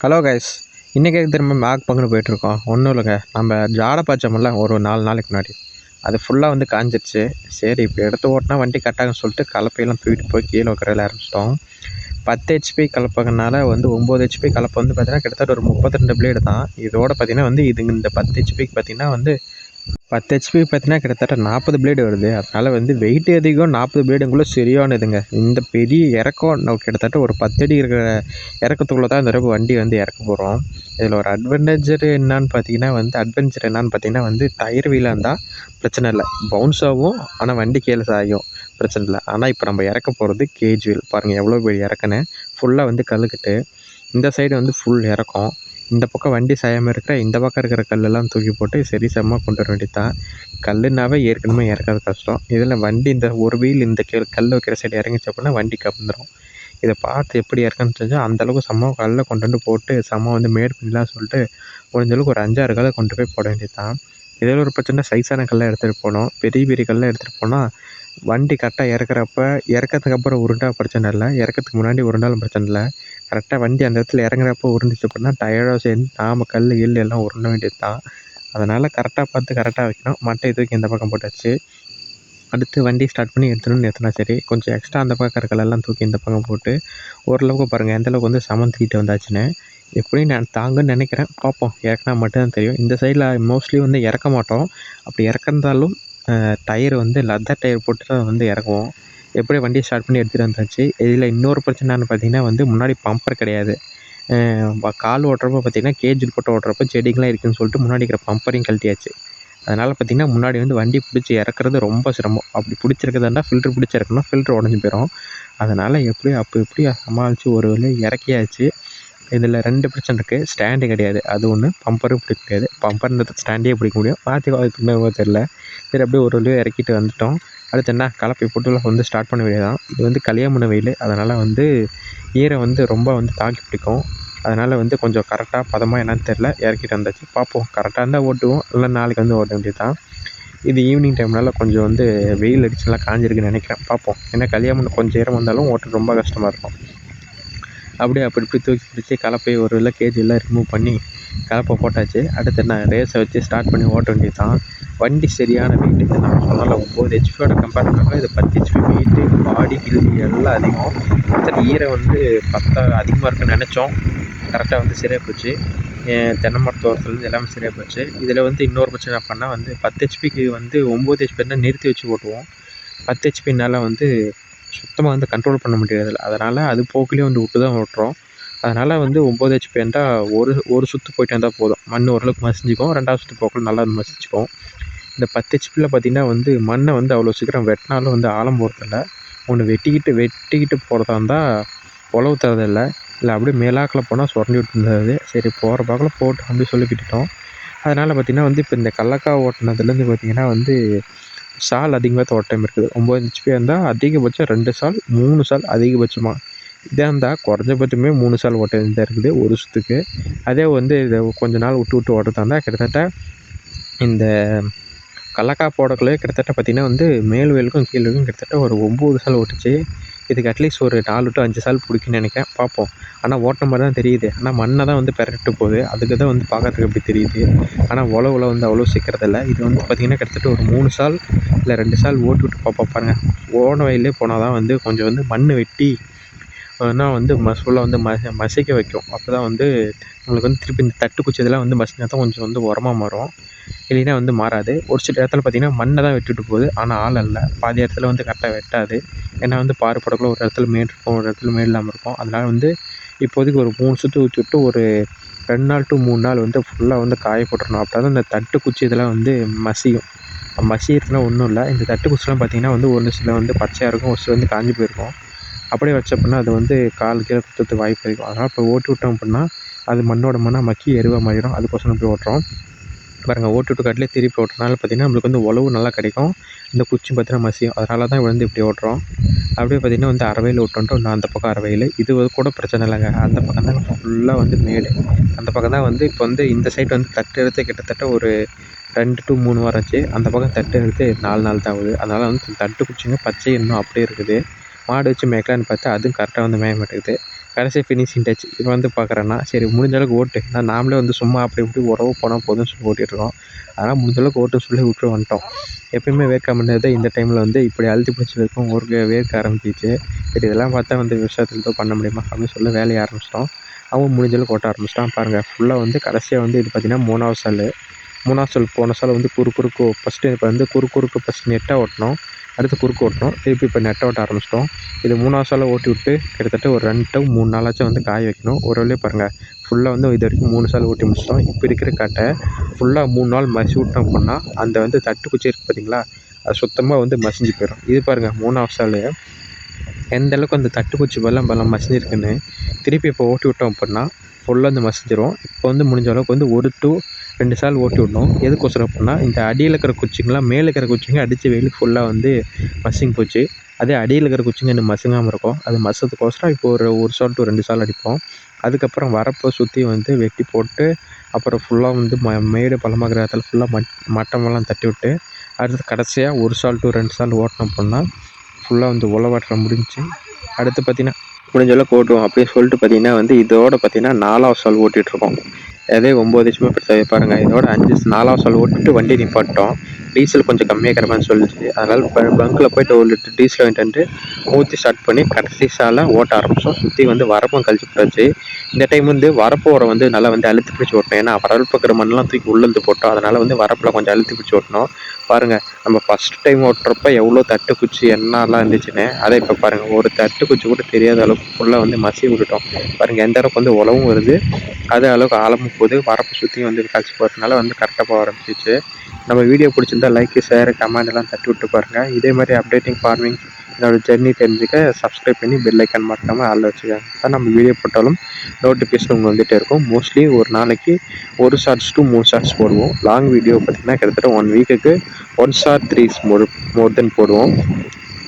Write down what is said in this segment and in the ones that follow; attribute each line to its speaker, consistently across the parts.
Speaker 1: Hello guys, இன்றைக்கி திரும்ப make பங்குன்னு போயிட்டுருக்கோம். ஒன்றும் இல்லைங்க, நம்ம ஜாடை பாய்ச்சோம்ல ஒரு 4 நாளைக்கு முன்னாடி, அது ஃபுல்லாக வந்து காஞ்சிருச்சு. சரி இப்போ எடுத்து ஓட்டினா வண்டி கட்டாகுன்னு சொல்லிட்டு கலப்பையெல்லாம் தூக்கிட்டு போய் கீழே வைக்கிறதில் ஆரம்பிச்சிட்டோம். 10 ஹெச்பி கலப்பகனால வந்து 9 ஹெச்பி கலப்பை வந்து பார்த்திங்கன்னா கிட்டத்தட்ட ஒரு 32 பிளேடு தான். இதோட பார்த்திங்கன்னா வந்து இந்த 10 ஹெச்பிக்கு பார்த்திங்கன்னா வந்து 10 ஹெச்பி பார்த்தீங்கன்னா கிட்டத்தட்ட 40 பிளேடு வருது. அதனால் வந்து வெயிட் அதிகம், 40 பிளேடுங்குள்ளே சரியானதுங்க. இந்த பெரிய இறக்கம் கிட்டத்தட்ட ஒரு 10 அடி இருக்கிற இறக்கத்துக்குள்ளே தான் இந்த தடவை வண்டி வந்து இறக்க போகிறோம். இதில் ஒரு அட்வென்ச்சர் என்னான்னு பார்த்தீங்கன்னா வந்து டயர் வீலாக இருந்தால் பிரச்சனை இல்லை, பவுன்ஸ் ஆகும். ஆனால் வண்டி கீழே சாயும், பிரச்சனை இல்லை. ஆனால் இப்போ நம்ம இறக்க போகிறது கேஜ் வீல். பாருங்கள் எவ்வளோ பெரிய இறக்குன்னு, ஃபுல்லாக வந்து கல்லுக்கிட்டு இந்த சைடு வந்து ஃபுல் இறக்கம். இந்த பக்கம் வண்டி சாயாமல் இருக்கிற இந்த பக்கம் இருக்கிற கல்லெல்லாம் தூக்கி போட்டு சரி சமமாக கொண்டு வர வேண்டியது தான். கல்லுனாவே ஏற்கனவே இறக்கிறது கஷ்டம், இதில் வண்டி இந்த ஒரு வீல் இந்த கல் வைக்கிற சைடு இறங்கிச்சு அப்படின்னா வண்டி கவுந்துடும். இதை பார்த்து எப்படி இறக்குன்னு தெரிஞ்சால் அந்தளவுக்கு சம கல்லை கொண்டு வந்து போட்டு சம வந்து மேடு பண்ணிடலாம் சொல்லிட்டு முடிஞ்சளவுக்கு ஒரு 5-6 கல்லை கொண்டு போய் போட வேண்டியது தான். இதில் ஒரு பிரச்சனை, சைஸான கல்லை எடுத்துகிட்டு போனோம். பெரிய பெரிய கல்லை எடுத்துகிட்டு போனால் வண்டி கரெக்டாக இறக்கிறதுக்கு அப்புறம் உருண்டா பிரச்சனை இல்லை, இறக்கிறதுக்கு முன்னாடி உருண்டாலும் பிரச்சனை இல்லை. கரெக்டாக வண்டி அந்த இடத்துல இறங்குறப்போ உருண்டுச்சு அப்படின்னா டயர்டாக சேர்ந்து நாம் கல் எல்லாம் உருண்ட வேண்டியது தான். அதனால் கரெக்டாக பார்த்து கரெக்டாக வைக்கணும். மட்டை தூக்கி இந்த பக்கம் போட்டாச்சு. அடுத்து வண்டி ஸ்டார்ட் பண்ணி எடுத்துனா சரி, கொஞ்சம் எக்ஸ்ட்ரா அந்த பக்கம் இருக்கிற கல்லெல்லாம் தூக்கி இந்த பக்கம் போட்டு ஓரளவுக்கு பாருங்கள் எந்தளவுக்கு வந்து சமந்துக்கிட்டு வந்தாச்சுன்னு. எப்படியும் நான் தாங்கன்னு நினைக்கிறேன், பார்ப்போம். இறக்குனா மட்டும்தான் தெரியும். இந்த சைடில் மோஸ்ட்லி வந்து இறக்க மாட்டோம். அப்படி இறக்குறதாலும் டயர் வந்து லெதர் டயர் போட்டு தான் வந்து இறக்குவோம். எப்படியும் வண்டியை ஸ்டார்ட் பண்ணி எடுத்துகிட்டு வந்தாச்சு. இதில் இன்னொரு பிரச்சனைன்னு பார்த்தீங்கன்னா வந்து முன்னாடி பம்பர் கிடையாது. கால் ஓட்டுறப்போ பார்த்திங்கன்னா கேஜில் போட்டு ஓட்டுறப்போ செடிங்கெலாம் இருக்குதுன்னு சொல்லிட்டு முன்னாடி இருக்கிற பம்பரையும் கழட்டியாச்சு. அதனால் பார்த்திங்கன்னா முன்னாடி வந்து வண்டி பிடிச்சி இறக்குறது ரொம்ப சிரமம். அப்படி பிடிச்சிருக்கிறதா இருந்தால் ஃபில்ட்ரு பிடிச்சி இறக்கணும், ஃபில்ட்ரு உடஞ்சி போயிடும். அதனால் எப்படியோ இப்படியோ சமாளித்து ஒரு வழியாக இறக்கியாச்சு. இதில் 2 பிரச்சனை இருக்குது. ஸ்டாண்டு கிடையாது, அது ஒன்று. பம்பரும் பிடிக்க முடியாது. பம்பர்ன்றது ஸ்டாண்டே பிடிக்க முடியும், மாற்றி வாய்ப்புமே தெரில. சரி அப்படியே ஒரு வழியாக இறக்கிட்டு வந்துட்டோம். அடுத்து என்ன, கலப்பை போட்டு வந்து ஸ்டார்ட் பண்ண வேண்டியதான். இது வந்து கலியாமுன வெயில், அதனால் வந்து ஈரம் வந்து ரொம்ப வந்து தாக்கி பிடிக்கும். அதனால் வந்து கொஞ்சம் கரெக்டாக பதமாக என்னன்னு தெரில, இறக்கிட்டு வந்தாச்சு. பார்ப்போம், கரெக்டாக இருந்தால் ஓட்டுவோம், இல்லை நாளைக்கு வந்து ஓட்ட வேண்டியது தான். இது ஈவினிங் டைம்னால கொஞ்சம் வந்து வெயில் அடிச்சுலாம் காஞ்சிருக்குன்னு நினைக்கிறேன், பார்ப்போம். ஏன்னா கலியாமுன கொஞ்சம் ஈரம் வந்தாலும் ஓட்ட ரொம்ப கஷ்டமாக இருக்கும். அப்படியே அப்படி இப்படி தூக்கி பிடிச்சி கலப்பை ஒரு இல்லை கேஜிலாம் ரிமூவ் பண்ணி கலப்பை போட்டாச்சு. அடுத்து என்ன, ரேஸை வச்சு ஸ்டார்ட் பண்ணி ஓட்ட வேண்டியது தான். வண்டி சரியான வெயிட்டு, நம்ம சொன்னால 9 ஹெச்பியோட கம்பேர் பண்ணுறப்ப இது 10 ஹெச்பி வெயிட்டு. பாடி கில் எல்லாம் அதிகம். கிட்டத்தட்ட ஈரம் வந்து அதிகமாக இருக்குன்னு நினச்சோம், கரெக்டாக வந்து சரியாக போச்சு. தென்னை மரத்தோரத்துலேருந்து எல்லாமே சரியாக போச்சு. இதில் வந்து இன்னொரு பிரச்சனை பண்ணால் வந்து 10 ஹெச்பிக்கு வந்து 9 ஹெச்பி இருந்தால் நிறுத்தி வச்சு ஓட்டுவோம். 10 ஹெச்பினால் வந்து சுத்தமாக வந்து கண்ட்ரோல் பண்ண முடியாதுல்ல, அதனால் அது போக்குலேயே வந்து விட்டு தான் ஓட்டுறோம். அதனால் வந்து 9 ஹெச்பி இருந்தால் ஒரு சுற்று போயிட்டு வந்தால் போதும், மண் ஓரளவுக்கு மசிஞ்சிக்கும். 2வது சுற்று போக்கில் நல்லா மசிச்சுக்கும். இந்த 10 ஹெச்பியில் பார்த்திங்கன்னா வந்து மண்ணை வந்து அவ்வளோ சீக்கிரம் வெட்டினாலும் வந்து ஆழம் போகிறதில்ல. ஒன்று வெட்டிக்கிட்டு போகிறதா இருந்தால் உழவு தரதில்லை, இல்லை அப்படியே மேலாக்கில் போனால் சுரண்டி விட்டு இருந்தது. சரி போகிற பாக்கில் போட்டு அப்படி சொல்லி விட்டுட்டோம். அதனால் பார்த்திங்கன்னா வந்து இப்போ இந்த கடலக்காய் ஓட்டினதுலேருந்து பார்த்திங்கன்னா வந்து சால் அதிகமாக தான் ஓட்ட டைம் இருக்குது. 9 ஹெச்பி இருந்தால் அதிகபட்சம் 2 சால் 3 சால் அதிகபட்சமாக. இதாக இருந்தால் குறைஞ்சபட்சமே 3 சால் ஓட்ட வேண்டியதாக இருக்குது ஒரு சுற்றுக்கு. அதே வந்து இதை கொஞ்ச நாள் விட்டு ஓட்டுறதா இருந்தால் கிட்டத்தட்ட இந்த கடலக்காய் போடக்குள்ளே கிட்டத்தட்ட பார்த்திங்கன்னா வந்து மேல் வேலுக்கும் கீழ் வேலுக்கும் கிட்டத்தட்ட ஒரு 9 சால் ஓட்டுச்சு. இதுக்கு அட்லீஸ்ட் ஒரு 4 to 5 சால் பிடிக்குன்னு நினைக்கிறேன், பார்ப்போம். ஆனால் ஓட்டின மாதிரி தான் தெரியுது. ஆனால் மண்ணை தான் வந்து பெரட்டு போகுது, அதுக்கு தான் வந்து பார்க்கறதுக்கு அப்படி தெரியுது. ஆனால் உழவுல வந்து அவ்வளோ சீக்கிரதில்லை. இது வந்து பார்த்திங்கன்னா கிட்டத்தட்ட ஒரு 3 சால் இல்லை 2 சால் ஓட்டி விட்டு பார்ப்போம். பாருங்கள், ஓன வயல்லே போனால் தான் வந்து கொஞ்சம் வந்து மண் வெட்டி ஆனால் வந்து ஃபுல்லாக வந்து மசிக்க வைக்கும். அப்போ தான் வந்து நம்மளுக்கு வந்து திருப்பி இந்த தட்டு குச்சி இதெல்லாம் வந்து மசினா தான் கொஞ்சம் வந்து உரமாக மாறும், இல்லைன்னா வந்து மாறாது. ஒரு சில இடத்துல பார்த்திங்கன்னா மண்ணை தான் வெட்டிட்டு போகுது, ஆனால் ஆள் இல்லை. பாதி இடத்துல வந்து கரெக்டாக வெட்டாது. ஏன்னா வந்து பாடுபடக்குள்ள ஒரு இடத்துல மேடு இருக்கும், ஒரு இடத்துல மேடு இல்லாமல் இருக்கும். அதனால் வந்து இப்போதைக்கு ஒரு 3 சுற்று ஊற்றி விட்டு ஒரு 2 நாள் to 3 நாள் வந்து ஃபுல்லாக வந்து காய போட்டுறணும். அப்போ தான் இந்த தட்டு குச்சி இதெல்லாம் வந்து மசியும். மசியறதுலாம் ஒன்றும் இல்லை, இந்த தட்டு குச்சிலாம் பார்த்திங்கன்னா வந்து ஒரு சில வந்து பச்சையாக இருக்கும், ஒரு சில வந்து காஞ்சி போயிருக்கும். அப்படியே வச்ச அப்படின்னா அது வந்து கால் கீழே குத்துறதுக்கு வாய்ப்பு இருக்கும். அதனால் இப்போ ஓட்டி விட்டோம் அப்படின்னா அது மண்ணோட மண்ணாக மக்கி எருவாக மாறிடும். அதுக்கோசரம் போய் ஓட்டுறோம். பாருங்கள், ஓட்டு விட்டு காட்டிலே திருப்பி ஓட்டுறதுனால பார்த்திங்கன்னா நம்மளுக்கு வந்து உழவு நல்லா கிடைக்கும். இந்த குச்சி பார்த்திங்கன்னா மசியும், அதனால தான் வந்து இப்படி ஓட்டுறோம். அப்படியே பார்த்திங்கன்னா வந்து அரைவயல் விட்டோன்ட்டு இன்னும் அந்த பக்கம் அரைவயல். இது கூட பிரச்சனை இல்லைங்க, அந்த பக்கம் தான் ஃபுல்லாக வந்து மேடு. அந்த பக்கம் தான் வந்து இப்போ வந்து இந்த சைடு வந்து தட்டு எடுத்து கிட்டத்தட்ட ஒரு 2 to 3 வாரம் ஆச்சு. அந்த பக்கம் தட்டு எடுத்து 4 நாள் தான் ஆகுது. அதனால் வந்து தட்டு குச்சிங்க பச்சை இன்னும் அப்படியே இருக்குது. மாடு வச்சு மேய்க்கலான்னு பார்த்தா அதுவும் கரெக்டாக வந்து மேய மாட்டேங்குது. கடைசி ஃபினிஷிங் டச் இப்போ வந்து பார்க்குறேன்னா சரி முடிஞ்ச அளவுக்கு ஓட்டு. நாமளே வந்து சும்மா அப்படி இப்படி உறவு போனால் போதும்னு சொல்லி ஓட்டிகிட்ருக்கோம். அதனால் முடிஞ்ச அளவுக்கு ஓட்டுன்னு சொல்லி விட்டு வந்துட்டோம். எப்பயுமே வேர்க்க முன்னேறது இந்த டைமில் வந்து இப்படி அழுத்தி பிடிச்சி வைக்கும் ஒரு வேர்க்க ஆரம்பிச்சிச்சு. சரி இதெல்லாம் பார்த்தா வந்து விவசாயத்தில் ஏதோ பண்ண முடியுமா அப்படின்னு சொல்லி வேலையை ஆரம்பிச்சிட்டோம். அவன் முடிஞ்ச அளவுக்கு ஓட்ட ஆரம்பிச்சிட்டான். பாருங்கள் ஃபுல்லாக வந்து கடைசியாக வந்து இது பார்த்திங்கன்னா 3வது சால். 3வது சால் போன சால் வந்து குறுக்கு ஃபஸ்ட்டு இப்போ வந்து குறுக்கு ஃபஸ்ட்டு நெட்டாக ஓட்டினோம். அடுத்து குறுக்கு ஓட்டினோம். திருப்பி இப்போ நெட்டை ஓட்ட ஆரம்பிச்சிட்டோம். இது 3வது சாலை ஓட்டி விட்டு கிட்டத்தட்ட ஒரு 2 to 3 நாளாச்சும் வந்து காய வைக்கணும். ஒரு வழியாக பாருங்கள் ஃபுல்லாக வந்து இது வரைக்கும் 3 சால் ஓட்டி முடிச்சிட்டோம். இப்போ இருக்கிற காட்டை ஃபுல்லாக 3 நாள் மசி விட்டோம் அப்படின்னா அந்த வந்து தட்டுக்குச்சி இருக்குது பார்த்தீங்களா, அது சுத்தமாக வந்து மசிஞ்சு போயிடும். இது பாருங்கள் 3வது சால் எந்த அளவுக்கு அந்த தட்டுக்குச்சி பலம் மசிஞ்சிருக்குன்னு. திருப்பி இப்போ ஓட்டி விட்டோம் அப்படின்னா ஃபுல்லாக வந்து மசிஞ்சிரும். இப்போ வந்து முடிஞ்ச அளவுக்கு வந்து 1 to 2 சால் ஓட்டி விடணும். எதுக்கோசரம் அப்படின்னா இந்த அடியில் இருக்கிற குச்சிங்கெலாம் மேலே இருக்கிற குச்சிங்க அடித்து வெயிலுக்கு ஃபுல்லாக வந்து மசிஞ்சு போச்சு. அதே அடியில் இருக்கிற குச்சிங்க இன்னும் மசுங்காமல் இருக்கும். அது மசத்துக்கோசரம் இப்போ ஒரு சால் to 2 சால் அடிப்போம். அதுக்கப்புறம் வரப்பை சுற்றி வந்து வெட்டி போட்டு அப்புறம் ஃபுல்லாக வந்து மேடு பள்ளமாக்குற இடத்துல ஃபுல்லாக மட்டமெல்லாம் தட்டி விட்டு அடுத்து கடைசியாக 1 சால் to 2 சால் ஓட்டினோம் அப்படின்னா ஃபுல்லாக வந்து உழவாட்டம் முடிஞ்சிச்சு. அடுத்து பார்த்திங்கன்னா முடிஞ்ச அளவுக்கு ஓட்டுவோம் அப்படின்னு சொல்லிட்டு பார்த்திங்கன்னா வந்து இதோட பார்த்திங்கன்னா 4வது சால் ஓட்டிகிட்ருக்கோம். அதே 9 வருஷமாக பெருசாக பாருங்கள். இதோட 4வது சால் ஓட்டிட்டு வண்டி நிப்பாட்டோம். டீசல் கொஞ்சம் கம்மியாகிற மாதிரி சொல்லிச்சு. அதனால் பங்க்கில் போய்ட்டு 1 லிட்டர் டீசல் வாங்கிட்டு வந்து ஊற்றி ஸ்டார்ட் பண்ணி கடைசி சாலை ஓட்ட ஆரம்பித்தோம். சுற்றி வந்து வரப்பும் கழிச்சு போட்டாச்சு. இந்த டைம் வந்து வரப்பு ஓரம் வந்து நல்லா வந்து அழுத்தி பிடிச்சி ஓட்டணும். ஏன்னா வரப்பு இருக்கிற மண்ணெலாம் தூக்கி உள்ளேருந்து போட்டோம். அதனால் வந்து வரப்பில் கொஞ்சம் அழுத்தி பிடிச்சி ஓட்டணும். பாருங்கள் நம்ம ஃபஸ்ட் டைம் ஓட்டுறப்ப எவ்வளோ தட்டுக்குச்சி எண்ணெலாம் இருந்துச்சுன்னு, அதை இப்போ பாருங்கள் ஒரு தட்டுக்குச்சி கூட தெரியாத அளவுக்கு ஃபுல்லாக வந்து மசி விட்டுட்டோம். பாருங்கள் எந்த அளவுக்கு வந்து உழவும் வருது, அதே அளவுக்கு ஆழமும் போகுது. வரப்பு சுற்றியும் வந்து கழிச்சு போகிறதுனால வந்து கரெக்டாக போக ஆரம்பிச்சிச்சு. நம்ம வீடியோ பிடிச்சிருந்தா லைக்கு, ஷேரு, கமெண்ட் எல்லாம் தட்டி விட்டு பாருங்கள். இதே மாதிரி அப்டேட்டிங் ஃபார்மிங் என்னோடய ஜெர்னி தெரிஞ்சுக்க சப்ஸ்கிரைப் பண்ணி பெல் ஐக்கான் மறக்காமல் ஆளில் வச்சுக்கோங்க. அப்போ நம்ம வீடியோ போட்டாலும் நோட்டிஃபிகேஷன் உங்களுக்கு வந்துகிட்டே இருக்கும். மோஸ்ட்லி ஒரு நாளைக்கு 1 ஷார்ட்ஸ் to 3 ஷார்ட்ஸ் போடுவோம். லாங் வீடியோ பார்த்திங்கன்னா கிட்டத்தட்ட 1 வீக்குக்கு 1 or 3 மோர் தென் போடுவோம்.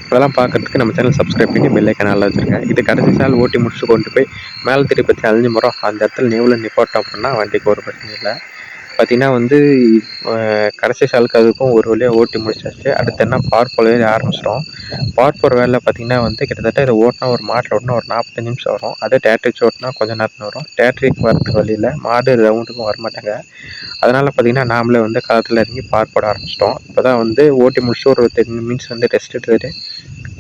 Speaker 1: அதெல்லாம் பார்க்குறதுக்கு நம்ம சேனல் சப்ஸ்கிரைப் பண்ணி பெல் ஐக்கான் ஆளில் வச்சுருக்கேன். இது கடைசி சால் ஓட்டி முடிச்சுட்டு கொண்டு போய் மேலே திருப்பி அழிஞ்சு மரம் அந்த இடத்துல நெவில் நிப்பாட்டோம் அப்படின்னா வண்டிக்கு ஒரு பிரச்சனை இல்லை. பார்த்திங்கன்னா வந்து கடைசி சாலுக்கு அதுக்கும் ஒரு வழியாக ஓட்டி முடிச்சாச்சு. அடுத்து என்ன பார்ப்போர் வேலை ஆரம்பிச்சிட்டோம். பார்ப்போர் வேலை பார்த்திங்கன்னா வந்து கிட்டத்தட்ட இதை ஓட்டினா ஒரு மாட்டில் ஓட்டினா ஒரு 45 நிமிஷம் வரும். அதே டேட்ரி வச்சு ஓட்டினா கொஞ்சம் நேரத்தில் வரும். டேட்ரிக்கு வரதுக்கு வழியில் மாடு ரவுண்டுக்கும் வரமாட்டாங்க. அதனால் பார்த்திங்கன்னா நாமளே வந்து களத்தில் இறங்கி போட ஆரம்பிச்சிட்டோம். இப்போ தான் வந்து ஓட்டி முடிச்சுட்டு ஒரு 10 மினிட்ஸ் வந்து ரெஸ்ட் எடுத்துகிட்டு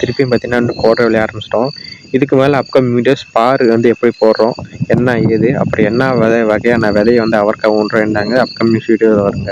Speaker 1: திருப்பியும் பார்த்திங்கன்னா வந்து கோடை விளைய ஆரம்பிச்சிட்டோம். இதுக்கு மேலே அப்கமிங் வீடியோஸ் வந்து எப்படி போடுறோம், என்ன ஏது, அப்படி என்ன வகையான விதையை வந்து அவர்க்கா ஊன்றோம்னாங்க அப்கமிங் வீடியோ வருங்க.